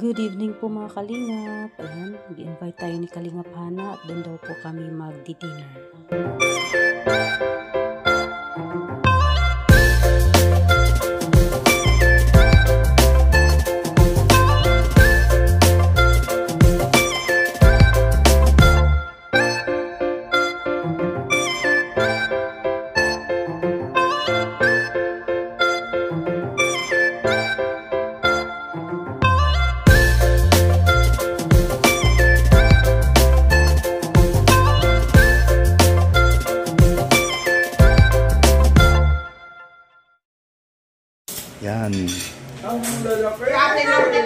Good evening po mga Kalingap. Ayan, nag-invite tayo ni Kalingap Hana at doon daw po kami magdi-dinner. Yan. Happy birthday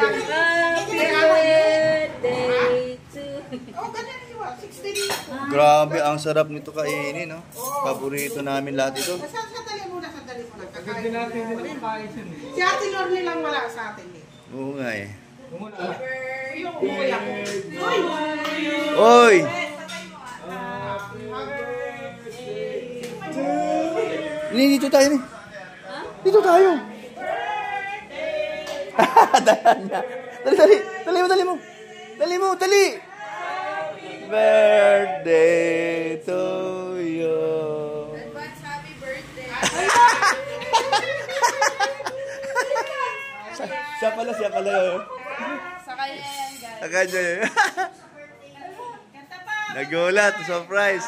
to... Oh, ganyan yun. 16. Grabe, ang sarap nito kainin, no? Paborito namin lahat ito. Sandali muna. Kakain natin din. Si Ate Lorne lang wala sa atin eh. Oo nga eh. Yung uyak. Oy! Dito tayo ni. Dito tayo. Dali. Birthday to you. Advance happy birthday. Siya pala. Sa kanya yan, guys. Akadya yun. Nagulat, surprise.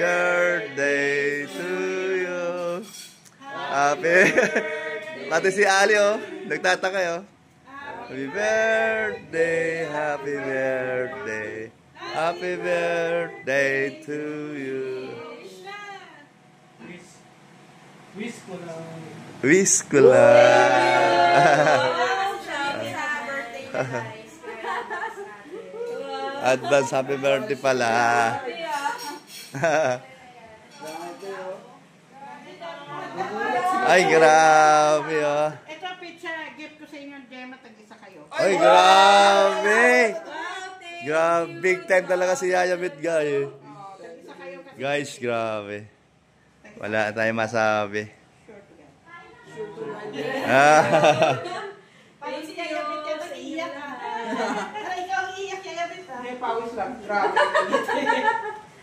Birthday to you. Happy. Pati si Ali, oh. Nagtataka, oh. Happy birthday to you. Wish ko lang. Advance happy birthday pala. Ay, grabe, oh. Ito, pizza. Gift ko sa inyo, Gemma. Tag-isa kayo. Ay, grabe. Grabe, big time talaga si Yaya Mit, guys. Guys, grabe. Wala tayong masabi. Parang si Yaya Mit yan nag-iiyak. Parang ikaw ang iiyak, Yaya Mit. May pawis lang. Grabe.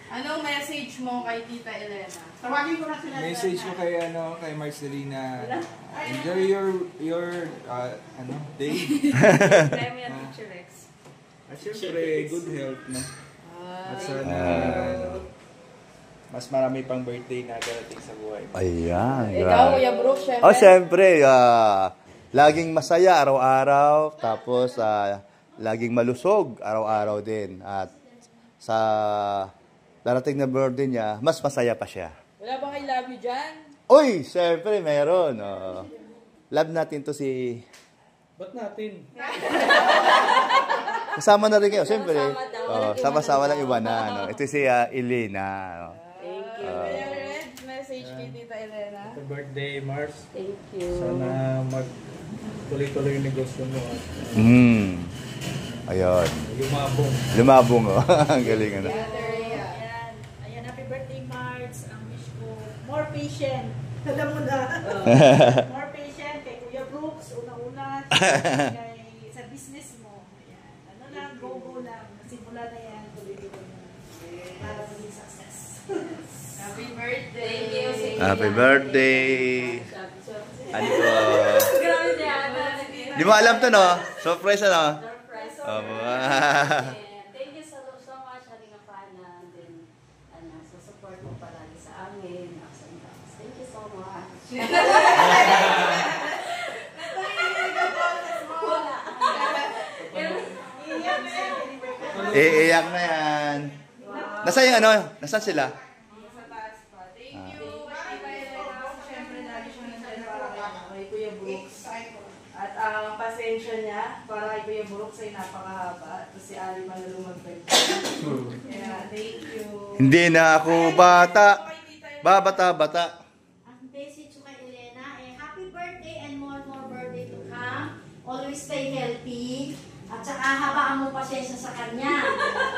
Anong message mo kay Tita Elena? Tawagin ko na sila. Message ko kay Marcelina. Enjoy your day. Kaya mo yung Teacher Rex. At syempre, good health, no? At sana mas marami pang birthday na darating sa buhay. Ayan, Ikaw, Kuya Brooke, syempre. Oh, syempre, laging masaya araw-araw, tapos laging malusog araw-araw din. At sa darating na birthday niya, mas masaya pa siya. Wala bang I love you dyan? Uy, syempre, meron. Love natin to si... Ba't natin? Kasama na rin kayo, syempre. Sama-sama lang iba na. No? Ito si Elena. No? Thank you. Kuya Red, message kay Tita Elena. Happy birthday, Mars. Thank you. Sana magtuloy-tuloy yung negosyo mo. Ayun. Lumabong. Oh. Ang galing, ano. Ayan, happy birthday, Marks. Ang wish ko, more patient. Alam mo na. More patient kay Kuya Brooks, una-una. Sa business mo. Ayan. Ano lang, go lang. Simula na yan, tuloy-tuloy na. Para maging success. Happy birthday. Thank you. Happy birthday. Ano ko? Grabe siya. Di mo alam to, no? Surprise, ano? Thank you so much, Kalingap Hana. Then, sa support mo palagi sa amin. Thank you so much. Iiyak na yan. Nasaan yung ano? Nasaan sila? Sa taas pa. Thank you. Tita Elena. Siyempre, lagi siya nandiyan para kay Kuya Brooks. At ang pasensya niya para kay Kuya Brooks ay napakahaba. At si Ali man na lumagpag. Kaya, thank you. Hindi na ako bata. Bata. Ang message ko kay Elena happy birthday and more birthday to come. Always stay healthy. At saka habaan mo pasensya sa kanya.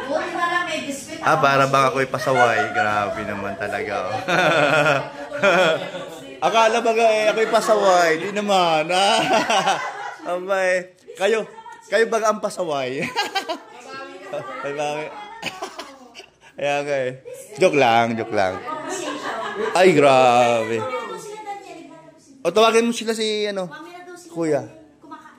Buti na lang may biscuit. Para baka ako'y pasaway. Grabe naman talaga. Akala baga ako'y pasaway. Di naman. Abay. Kayo. Kayo baga ang pasaway. Ay, bakit? Ayan nga eh. Joke lang. Ay, grabe. O, tawagin mo sila si, ano, kuya.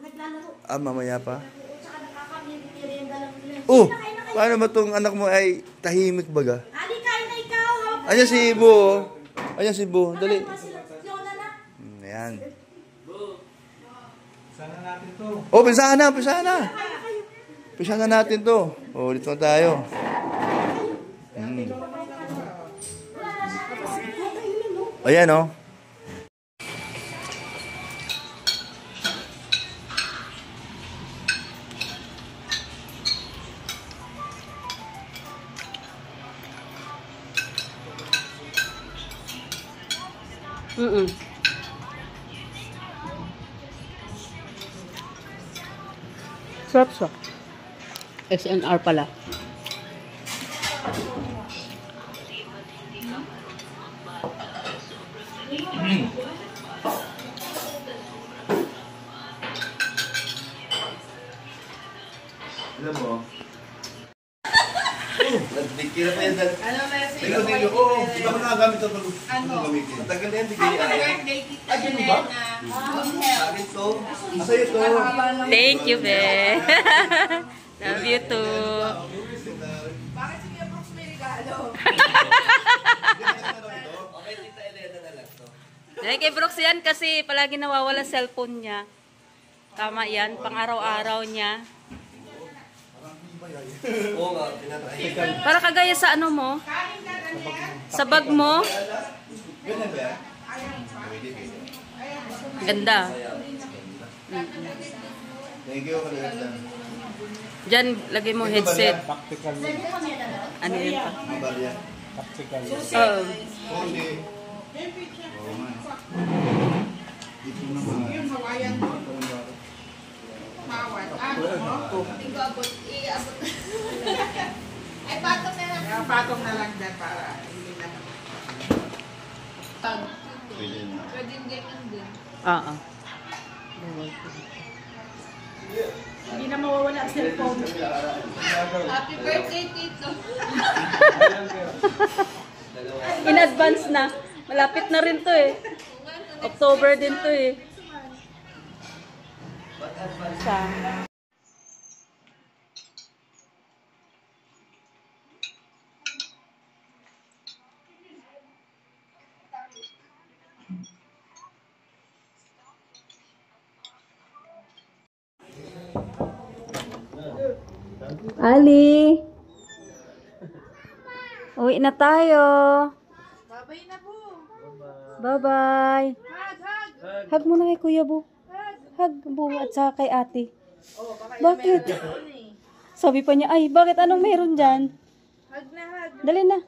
Naglalaro. Mamaya pa. Tsaka nakakamirinda lang nila. Oh, paano ba tong anak mo ay tahimik baga? Ali, kain na ikaw. Ayan si Ibo. Ayan si Ibo. Dali. Lola na. Ayan. Sana natin to. Oh, pisahan na. Pisahan na natin to. Oh, dito na tayo. Ayan, oh. Sarap. SNR pala. Alam mo? Nagdikira pa yan. Ano message? Dilo. Oo, di ba ko nakagamit ito? Ano? Matagal na yan. Happy birthday, Tita Jelena. Good health. Akin to. Masaya to. Thank you, Be. Love you too. Bakit si Kuya Brooks may regalo? Okay, Tita Elena na lang to. Dahil kay Brooks yan kasi palagi nawawala cellphone niya. Tama yan, pang araw-araw niya. Oo nga, tinatry. Para kagaya sa ano mo, sa bag mo. Ganun ba? Ganda. Thank you, Kalista. Diyan, lagay mo headset. Practical. Ano yun pa? Ang barya. Practical. Oo. Oo, hindi. Oo nga. Dito na ba? Yung Hawaiian mo. Mawat. Tingko abot. Iabot. Ay, patong na lang. Patong na lang dyan para hindi na. Pwede na. Pwede ganyan din. Oo. Hindi na mawawala ang cellphone. Happy birthday, Tito. In advance na. Malapit na rin to eh. October din to eh. Sa Ali. Uwi na tayo. Babay na po. Bye-bye. Hug. Hug mo na kay Kuya Bu. Hug Bu at saka kay ate. Oh, baka Bakit? Sabi pa niya, ay, bakit anong meron dyan? hug na hug. Dali na.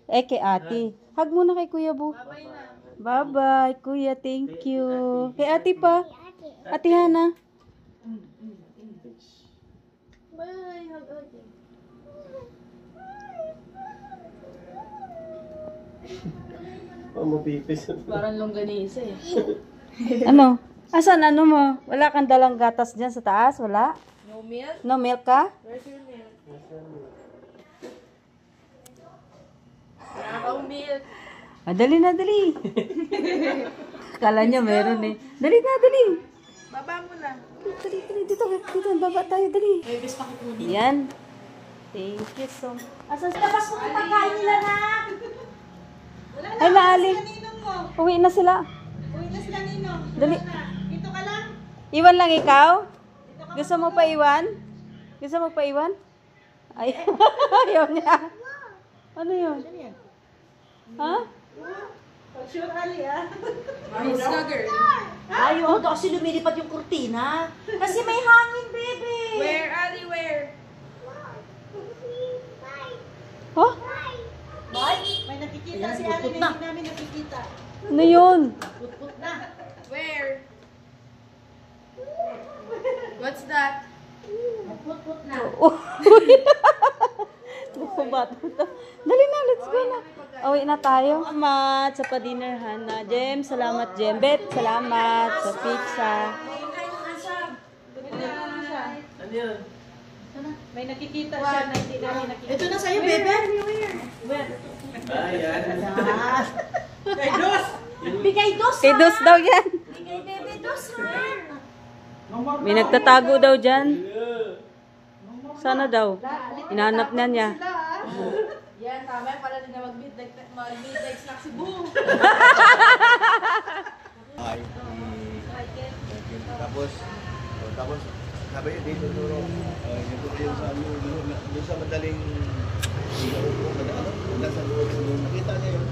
Eh, kay ate. Hug mo na kay Kuya Bu. Babay na. Bye-bye, Kuya. Thank you. Kay ate pa. Ate Hana. Bye. Hug ate. Parang longganisa eh. Ano? Asan ano mo? Wala kang dalang gatas dyan sa taas? Wala? No milk? No milk ka? Where's your milk? Wala akong milk. Ah, dali na, dali. Kala niya meron eh. Dali na, dali. Baba mo na. Dali, dito, baba tayo, dali. Bebes pakikunin. Yan. Thank you so much. Asan Labas mo yung pagkain nila na. Ay, naali. Ninong mo. Uwi na sila. Uwi na sila ninong. Dali. Dito ka lang. Iwan lang ikaw? Gusto mo pa iwan? Gusto mo pa iwan? Ay, ayaw niya. Ano yun? Ha? Sure, Ali, ah. Snugger. Ayaw daw kasi lumilipat yung kurtina. Kasi may hangin, bebe. Where, Ali, where? Ha? May nakikita Ayan, si Ali putput na na. hindi namin nakikita. Ano yun? Put na. Where? What's that? Put na. Dali na, let's go na. Uwi na tayo. Salamat sa pa-dinner, Hana. Jem, salamat, Jem. Bet, salamat sa pizza. Ano yun? May nakikita siya na hindi namin nakikita. Ito na sa'yo, bebe. Ayan. Kay Dos! Bigay dos, Kay Dos daw yan. Bigay bebe dos, ha? May nagtatago daw dyan. Sana daw. Hinahanap na niya. Yan, tama pala din na mag-midnight snack si Boo. Ay. Tapos sabi niya dito duro. Ito yung sa ano, doon sa madaling nasa loob nakita niya yun.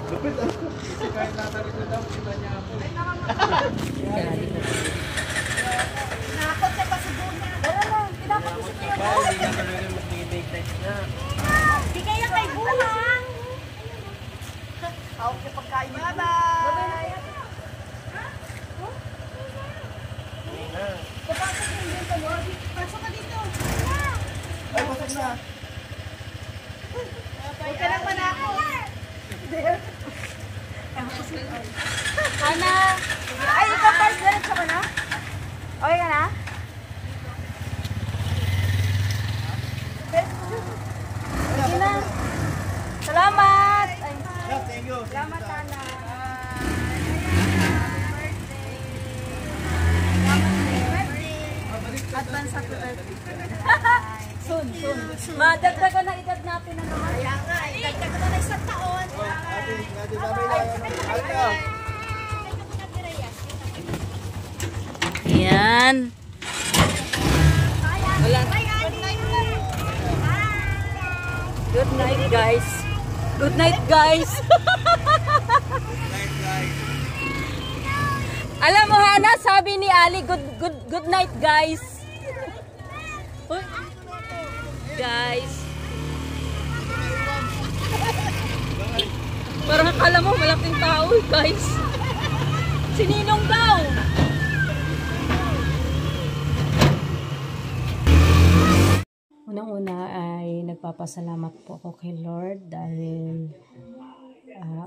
Lupit ah. Kasi kahit nasa likod daw, kita niya ako. Nakakot siya pa sa buhay. Dara lang, pinakot ko sa buhay. Hindi na talaga mag-midnight snack. Bigay yan kay buhay. Tawag niya pagkain. Bye-bye. Papasok mo dito, mo. Pasok ka dito. Ay, pasok na. Huwag ka nang manakot. Ana. Ay, ikaw first. Diretso ka na? Okay ka na? Sige na. Salamat. Ay, Thank you. salamat, Ana. Advance happy birthday. Soon. Madagdagan na edad natin na naman. Kaya nga, dagdagan na isang taon. Yan. Wala. Good night, guys. Good night, guys. Alam mo, Hana, sabi ni Ali, good night, guys. Uy. Guys. Parang akala mo malaking tao, guys. Sininong daw? Unang-una ay nagpapasalamat po ako kay Lord dahil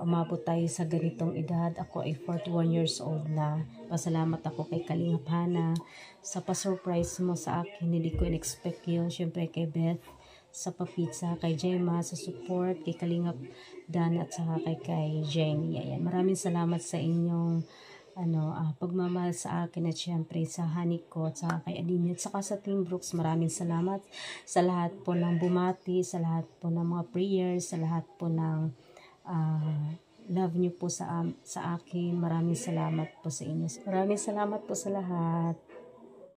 umabot tayo sa ganitong edad. Ako ay 41 years old na. Pasalamat ako kay Kalingap Hana sa pa-surprise mo sa akin. Hindi ko in-expect yun. Siyempre kay Beth sa pa-pizza, kay Gemma sa support, kay Kalingap Dan at saka kay Jenny. Ayan. Maraming salamat sa inyong pagmamahal sa akin at syempre sa honey ko at saka kay Aline at saka sa Team Brooks. Maraming salamat sa lahat po ng bumati, sa lahat po ng mga prayers, sa lahat po ng love niyo po sa akin. Maraming salamat po sa inyo. Maraming salamat po sa lahat.